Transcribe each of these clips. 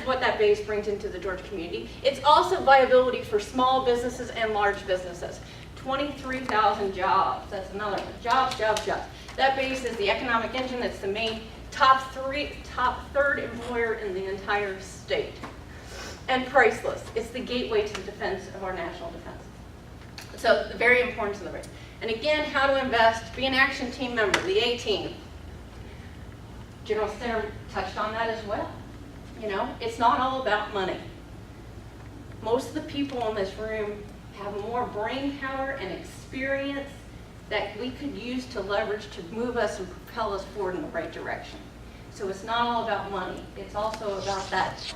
is what that base brings into the Georgia community. It's also viability for small businesses and large businesses. 23,000 jobs, that's another one. Jobs, jobs, jobs. That base is the economic engine. That's the main top third employer in the entire state. And priceless. It's the gateway to the defense of our national defense. So very important to the base. And again, how to invest, be an action team member, the A team. General Center touched on that as well. You know, it's not all about money. Most of the people in this room have more brain power and experience that we could use to leverage to move us and propel us forward in the right direction. So it's not all about money. It's also about that,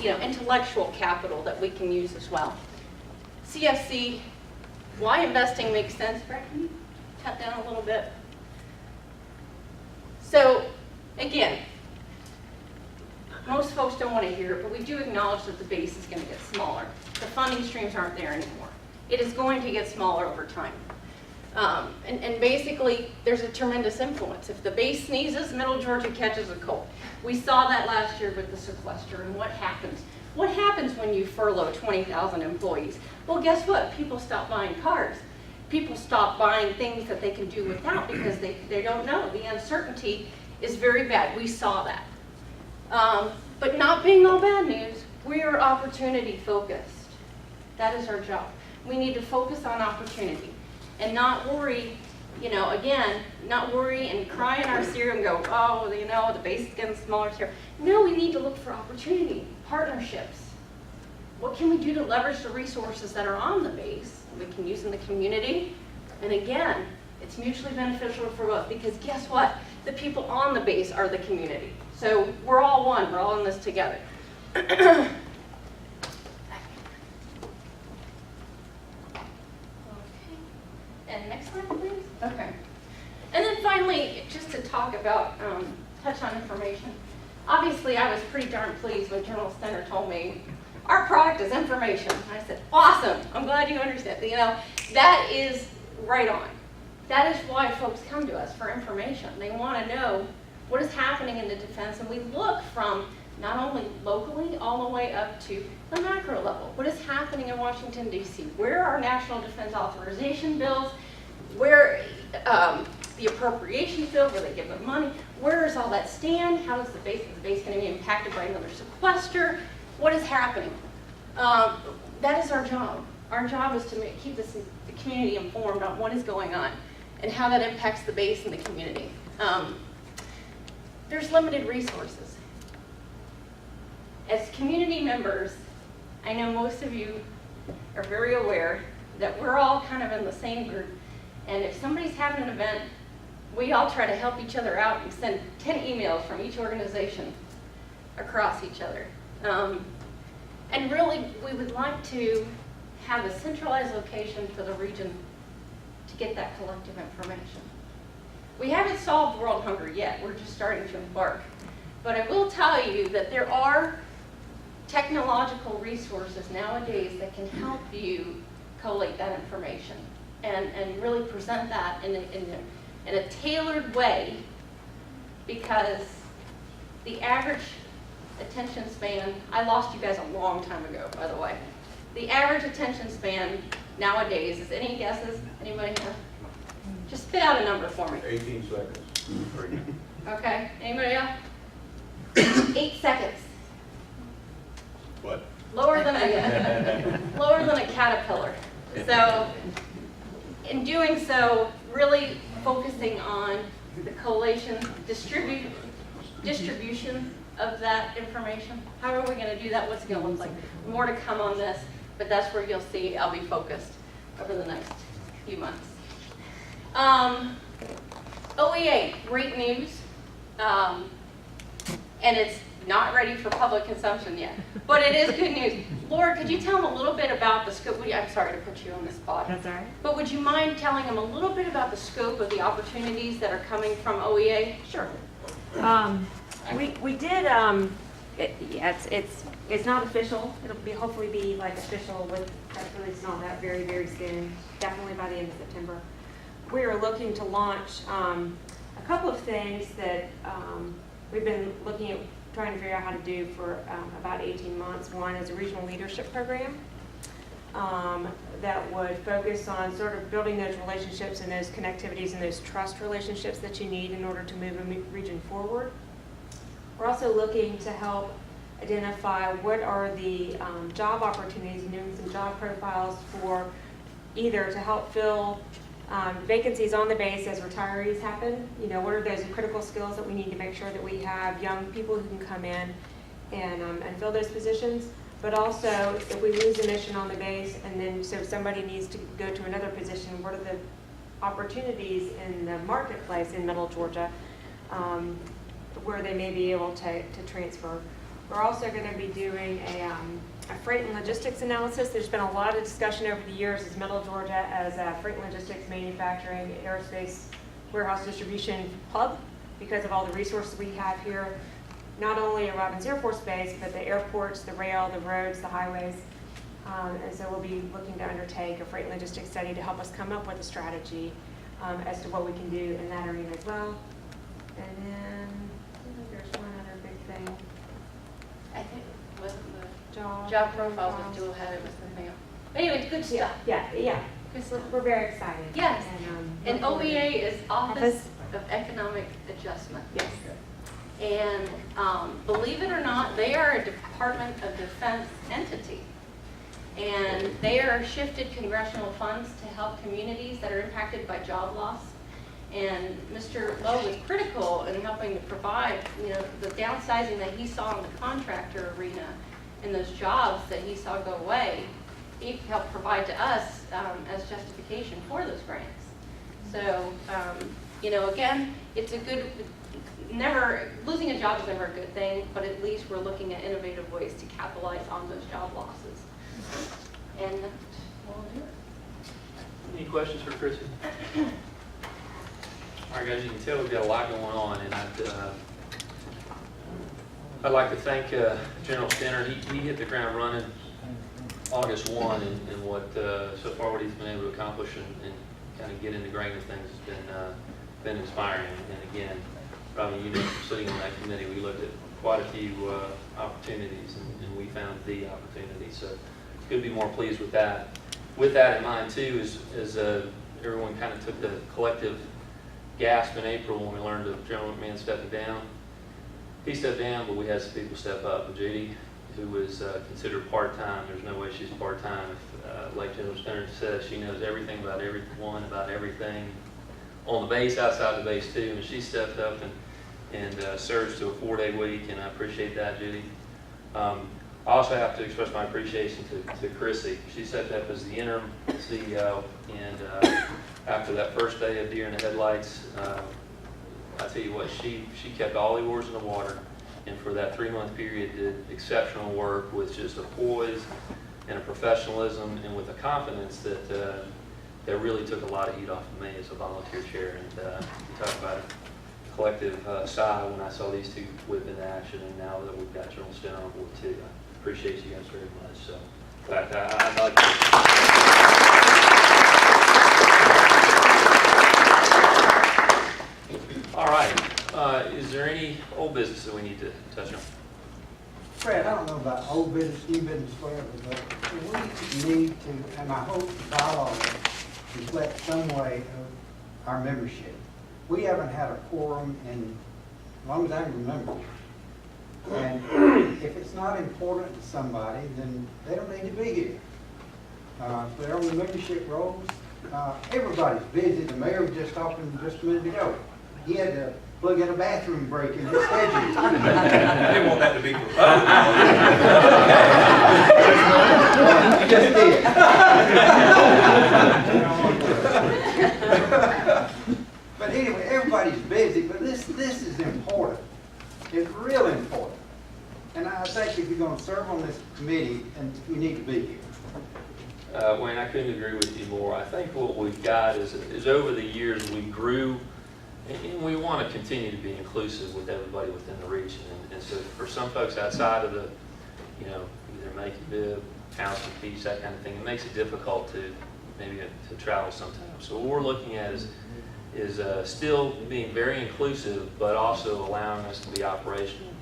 you know, intellectual capital that we can use as well. CFC, why investing makes sense. Brad, can you tap down a little bit? So, again, most folks don't want to hear it, but we do acknowledge that the base is going to get smaller. The funding streams aren't there anymore. It is going to get smaller over time. And basically, there's a tremendous influence. If the base sneezes, Middle Georgia catches a cold. We saw that last year with the sequester, and what happens? What happens when you furlough 20,000 employees? Well, guess what? People stop buying cars. People stop buying things that they can do without because they don't know. The uncertainty is very bad. We saw that. But not being all bad news, we are opportunity focused. That is our job. We need to focus on opportunity and not worry, you know, again, not worry and cry in our cereal and go, oh, you know, the base is getting smaller here. No, we need to look for opportunity, partnerships. What can we do to leverage the resources that are on the base we can use in the community? And again, it's mutually beneficial for both because guess what? The people on the base are the community. So we're all one, we're all in this together. Okay. And next slide, please. Okay. And then finally, just to talk about, touch on information. Obviously, I was pretty darn pleased when General Stenner told me, our product is information. And I said, awesome, I'm glad you understand. You know, that is right on. That is why folks come to us for information. They want to know what is happening in the defense, and we look from not only locally all the way up to the macro level. What is happening in Washington, D.C.? Where are national defense authorization bills? Where the appropriations bill, where they give them money? Where does all that stand? How is the base going to be impacted by another sequester? What is happening? That is our job. Our job is to keep the community informed on what is going on and how that impacts the base and the community. There's limited resources. As community members, I know most of you are very aware that we're all kind of in the same group. And if somebody's having an event, we all try to help each other out and send 10 emails from each organization across each other. And really, we would like to have a centralized location for the region to get that collective information. We haven't solved world hunger yet. We're just starting to embark. But I will tell you that there are technological resources nowadays that can help you collate that information and really present that in a tailored way, because the average attention span, I lost you guys a long time ago, by the way. The average attention span nowadays is, any guesses? Anybody have? Just spit out a number for me. 18 seconds. Okay, anybody else? 8 seconds. What? Lower than a caterpillar. So, in doing so, really focusing on the collation, distribution of that information. How are we going to do that? What's it going to look like? More to come on this, but that's where you'll see I'll be focused over the next few months. OEA, great news. And it's not ready for public consumption yet, but it is good news. Laura, could you tell them a little bit about the scope? I'm sorry to put you on the spot. That's all right. But would you mind telling them a little bit about the scope of the opportunities that are coming from OEA? Sure. We did. It's not official. It'll be hopefully be like official with press release and all that very, very soon. Definitely by the end of September. We are looking to launch a couple of things that we've been looking at trying to figure out how to do for about 18 months. One is a regional leadership program that would focus on sort of building those relationships and those connectivities and those trust relationships that you need in order to move a region forward. We're also looking to help identify what are the job opportunities and doing some job profiles for either to help fill vacancies on the base as retirees happen. You know, what are those critical skills that we need to make sure that we have young people who can come in and fill those positions. But also, if we lose a mission on the base and then so somebody needs to go to another position, what are the opportunities in the marketplace in Middle Georgia where they may be able to transfer. We're also going to be doing a freight and logistics analysis. There's been a lot of discussion over the years as Middle Georgia as a freight and logistics manufacturing aerospace warehouse distribution hub because of all the resources we have here, not only at Robins Air Force Base, but the airports, the rail, the roads, the highways. And so we'll be looking to undertake a freight and logistics study to help us come up with a strategy as to what we can do in that arena as well. And then I think there's one other big thing. I think it wasn't the Job profiles was dual headed, it was the mail. But anyway, good stuff. Yeah. Good stuff. We're very excited. Yes. And hopefully- OEA is Office of Economic Adjustment. Yes. And believe it or not, they are a Department of Defense entity. And they are shifted congressional funds to help communities that are impacted by job loss. And Mr. Lowe was critical in helping to provide, you know, the downsizing that he saw in the contractor arena and those jobs that he saw go away. He helped provide to us as justification for those grants. So, you know, again, it's a good, losing a job is never a good thing, but at least we're looking at innovative ways to capitalize on those job losses. And we'll do it. Any questions for Chrissy? All right, guys, you can tell we've got a lot going on, and I'd like to thank General Stenner. He hit the ground running August 1, and what so far what he's been able to accomplish and kind of get in the grain of things has been inspiring. And again, probably you know, sitting on that committee, we looked at quite a few opportunities, and we found the opportunity. So couldn't be more pleased with that. With that in mind too, is everyone kind of took the collective gasp in April when we learned that General McMahon stepping down. He stepped down, but we had some people step up. But Judy, who was considered part-time, there's no way she's part-time. Like General Stenner says, she knows everything about everyone, about everything on the base, outside the base too. And she stepped up and surged to a 4-day week, and I appreciate that, Judy. I also have to express my appreciation to Chrissy. She stepped up as the interim CEO, and after that first day of deer in the headlights, I tell you what, she kept all the oars in the water, and for that 3-month period did exceptional work with just a poise and a professionalism and with a confidence that that really took a lot of heat off of me as a volunteer chair. And you talk about a collective sigh when I saw these two whip into action, and now that we've got General Stenner on board too. I appreciate you guys very much. So, in fact, I'd like to. All right. Is there any old business that we need to touch on? Fred, I don't know about old business, new business, whatever, but we need to, and I hope the bylaws reflect some way of our membership. We haven't had a quorum in as long as I can remember. And if it's not important to somebody, then they don't need to be here. If they're on the membership rolls, everybody's busy. The mayor was just talking just a minute ago. He had to plug in a bathroom break in his schedule. I didn't want that to be He just did. But anyway, everybody's busy, but this is important. It's real important. And I think if you're going to serve on this committee, and you need to be here. Wayne, I couldn't agree with you more. I think what we've got is over the years we grew, and we want to continue to be inclusive with everybody within the region. And so for some folks outside of the, you know, either Make a Bib, House and Peace, that kind of thing, it makes it difficult to maybe to travel sometimes. So what we're looking at is still being very inclusive, but also allowing us to be operational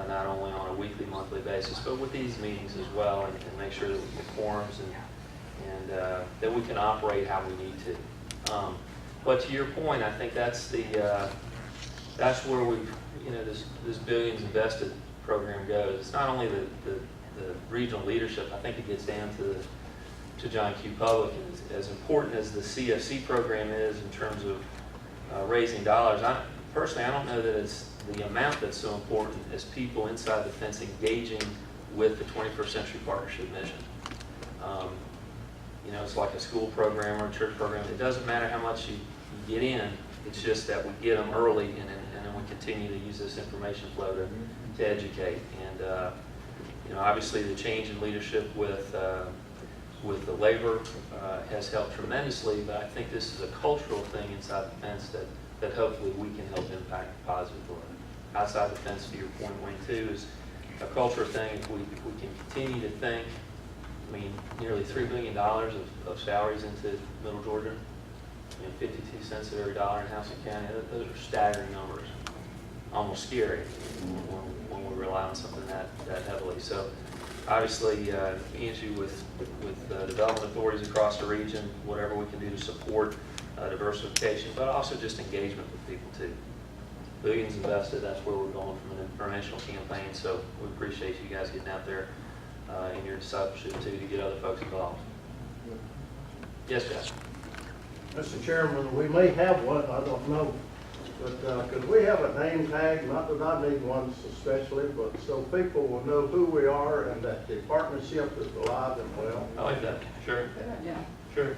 not only on a weekly, monthly basis, but with these meetings as well, and make sure that we get quorums and that we can operate how we need to. But to your point, I think that's where we've, this billions invested program goes. It's not only the regional leadership. I think it gets down to John Q. Public. As important as the CFC program is in terms of raising dollars, personally, I don't know that it's the amount that's so important as people inside the fence engaging with the 21st Century Partnership mission. It's like a school program or a church program. It doesn't matter how much you get in. It's just that we get them early, and then we continue to use this information flow to educate. And obviously, the change in leadership with the labor has helped tremendously. But I think this is a cultural thing inside the fence that hopefully we can help impact positively. Outside the fence, to your point, Wayne, too, is a cultural thing. If we can continue to think, nearly $3 billion of salaries into Middle Georgia, 52 cents of every dollar in Housing County, those are staggering numbers, almost scary when we rely on something that heavily. So obviously, Angie, with development authorities across the region, whatever we can do to support diversification, but also just engagement with people too. Billions invested, that's where we're going from an informational campaign, so we appreciate you guys getting out there in your discipleship too, to get other folks involved. Yes, Josh? Mr. Chairman, we may have one, I don't know, but could we have a name tag? Not that I need one especially, but so people will know who we are and that the partnership is alive and well. I like that. Sure. Yeah. Sure.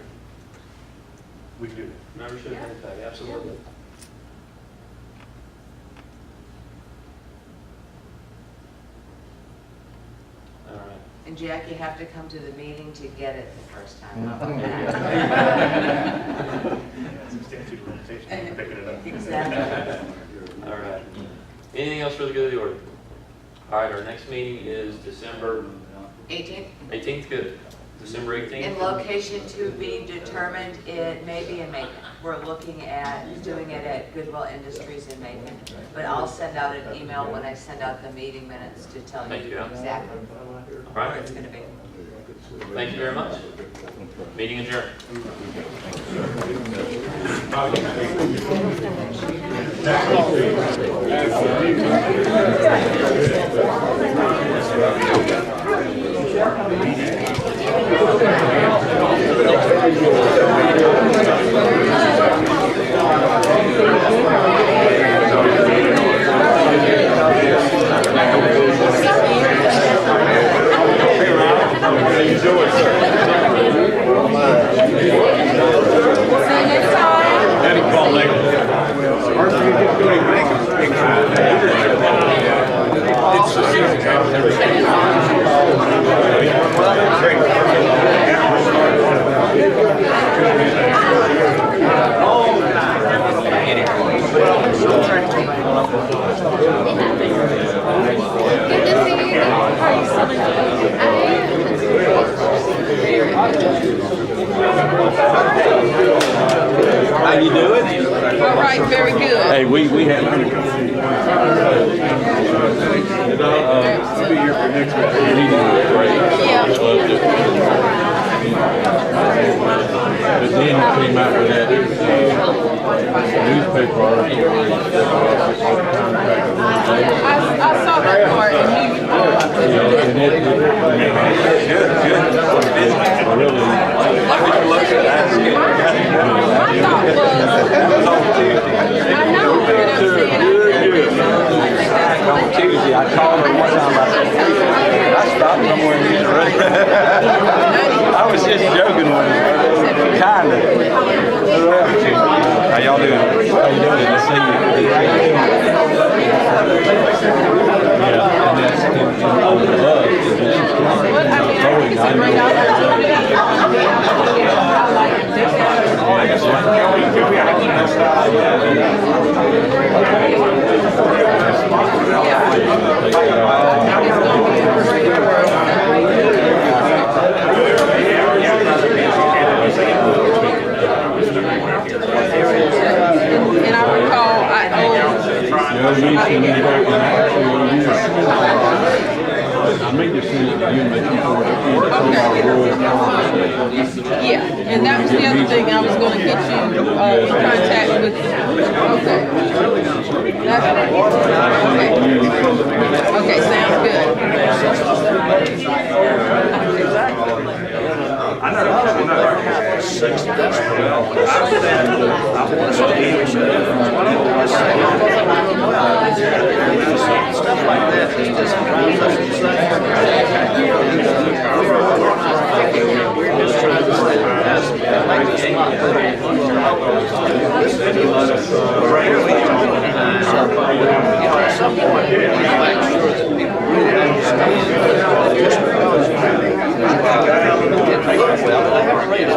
We do. Membership name tag, absolutely. All right. And Jack, you have to come to the meeting to get it the first time. How about Some statute of limitations for picking it up. Exactly. All right. Anything else for the good of the order? All right, our next meeting is December 18th. 18th, good. December 18th. In location to be determined, it may be in Macon. We're looking at doing it at Goodwill Industries in Macon. But I'll send out an email when I send out the meeting minutes to tell Thank you you. exactly All where right. it's going to be. Thank you very much. Meeting adjourned. How you doing? All right, very good. Hey, we have. I'll be here for next week. But then it came out with that newspaper article where he said I saw that part, and on Tuesday, I called her one time. I stopped somewhere in the road. I was just joking with her, kind of. How y'all doing? How you doing? Nice to see you. Yeah, and that's in all the love. it's a great opportunity. I like it. may just send it to you, make sure that Yeah, and that was the other thing, I was gonna get you, in contact with, okay. Okay, sounds good. I know, Stuff like that is just drives us insane. We're just trying to stay fast and make this a lot better. So, at some point, we need to make sure that people really understand that just because you didn't look well, they haven't rated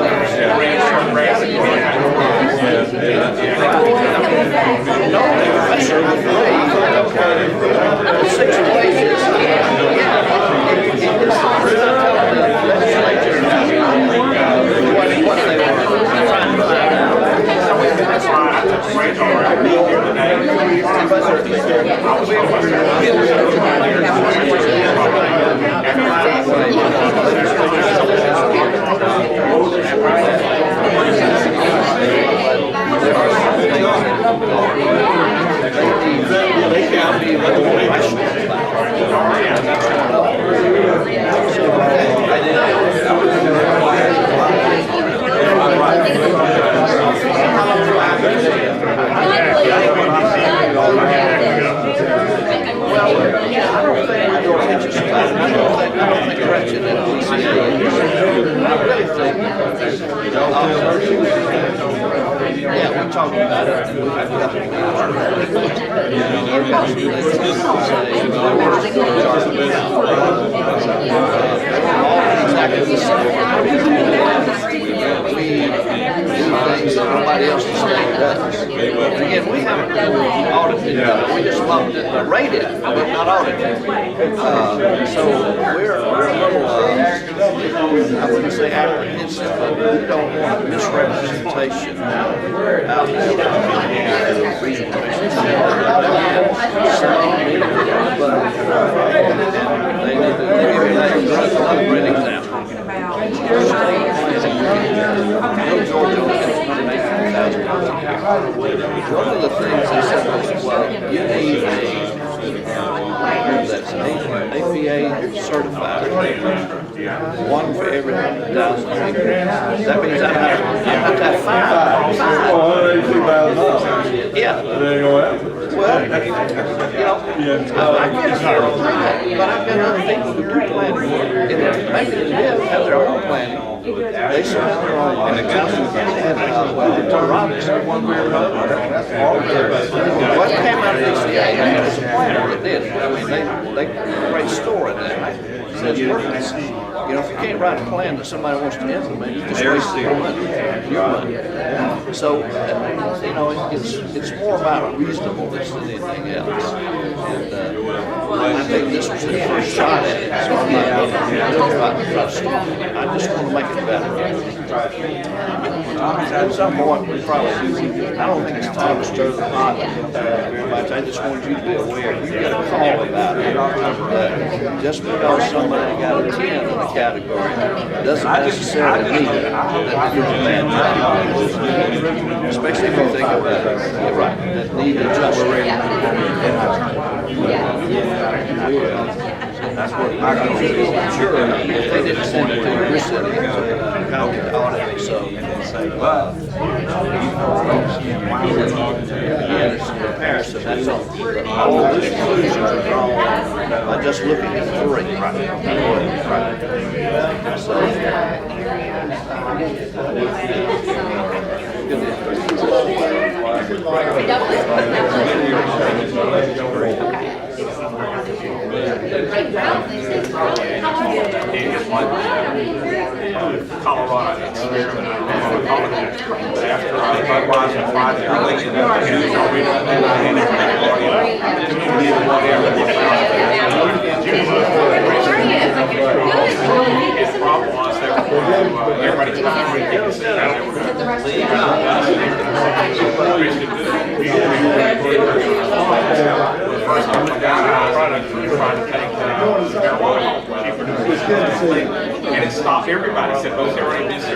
Yeah, we talked about it. Things that nobody else in the state does. Again, we haven't audited, we just looked at the rated, but not audited. So we're a little, I wouldn't say apprehensive, but we don't want misrepresentation out there. They need to give you another great example. One of the things they said was, well, you need that's APA certified, one for every 100,000 acres. That means I'm not that fine. Yeah. Well, you know, I get it, but I've got other people who do planning. And maybe they have their own planning. They submit their own, and the council and Robinson, one way or another. What came out of DCA was a planner that did it. I mean, they great story there. Says, you know, if you can't write a plan that somebody wants to implement, you just waste your money. So, you know, it's more about reasonableness than anything else. And I think this was the first shot at it, so I'm not going to about the first stop. I just want to make it better. At some point, we probably do. I don't think it's time to stir the pot. But I just want you to be aware, you get a call about it. Just because somebody got a 10 in the category doesn't necessarily mean that you're a bad job. Especially if you think about it. You're right, that need adjustment. That's what I can do. Sure, if they didn't send it to your city, how could audit it? So, but again, it's a comparison. That's all. All the conclusions are drawn by just looking at three. So, Colorado experiment. I don't know what to call it next, but after Budweiser tried to release it, the problem was everybody tried to get us out. Product, we were trying to take marijuana and it stopped everybody, said, those are already